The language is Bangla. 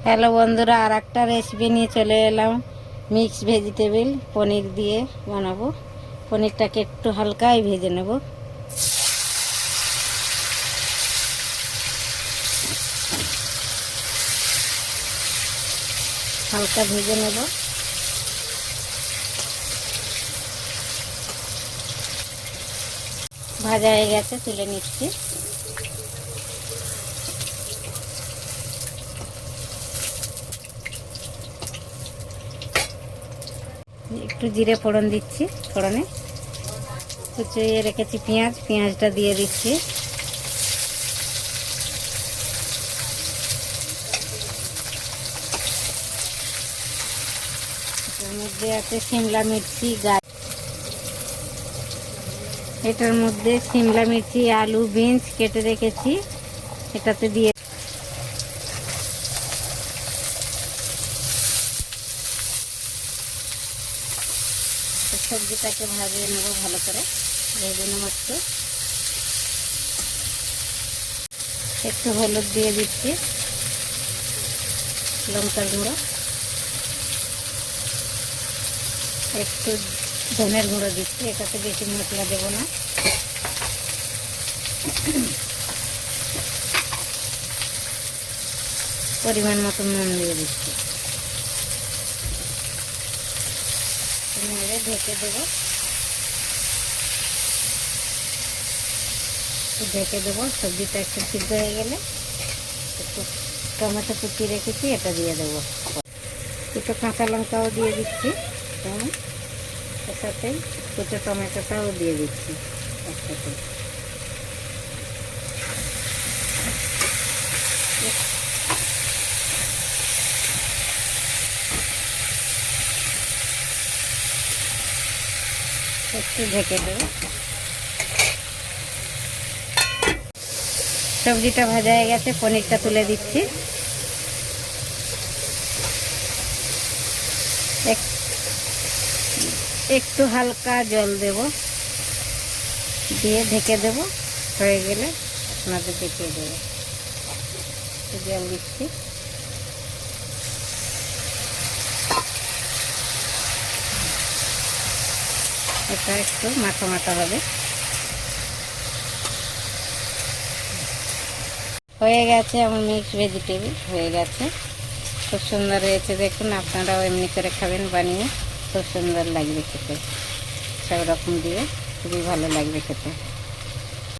হ্যালো বন্ধুরা, আর একটা রেসিপি নিয়ে চলে এলাম। মিক্স ভেজিটেবল পনির দিয়ে বানাবো। পনিরটাকে একটু হালকাই ভেজে নেব। হালকা ভেজে নেব। ভাজা হয়ে গেছে, তুলে নিচ্ছি। একটু জিরে ফোড়ন দিচ্ছি। ফোড়নে কুচিয়ে রেখেছি পেঁয়াজটা দিয়ে দিচ্ছি। এটার মধ্যে আছে শিমলা মির্চি, এটার মধ্যে শিমলা মির্চি, আলু, বিনস কেটে রেখেছি, এটাতে দিয়ে সবজিটাকে ভাজিয়ে নেব। ভালো করে ভেজে নেব। একটু হলুদ দিয়ে দিচ্ছি, লঙ্কার গুঁড়ো, একটু ধনের গুঁড়ো দিচ্ছি। এটাতে বেশি মশলা দেবো না। পরিমাণ মতো নুন দিয়ে দিচ্ছি। ঢেকে দেবো। সবজিটা একটু সিদ্ধ হয়ে গেলে একটু টমেটো কুচিয়ে রেখেছি, এটা দিয়ে দেবো। দুটো কাঁচা লঙ্কাও দিয়ে দিচ্ছি, এর সাথে দুটো টমেটোটাও দিয়ে দিচ্ছি একসাথে। একটু ঢেকে দেবো। সবজিটা ভাজা হয়ে গেছে, পনিরটা তুলে দিচ্ছি। একটু হালকা জল দেব, দিয়ে ঢেকে দেব। হয়ে গেলে আপনাদের দেখিয়ে দেবো। জল দিচ্ছি। এটা একটু মাখা মাখা হবে। হয়ে গেছে আমার মিক্স ভেজিটেবল, হয়ে গেছে। খুব সুন্দর হয়েছে, দেখুন। আপনারাও এমনি করে খাবেন বানিয়ে, খুব সুন্দর লাগবে খেতে। সব রকম দিয়ে খুবই ভালো লাগবে খেতে।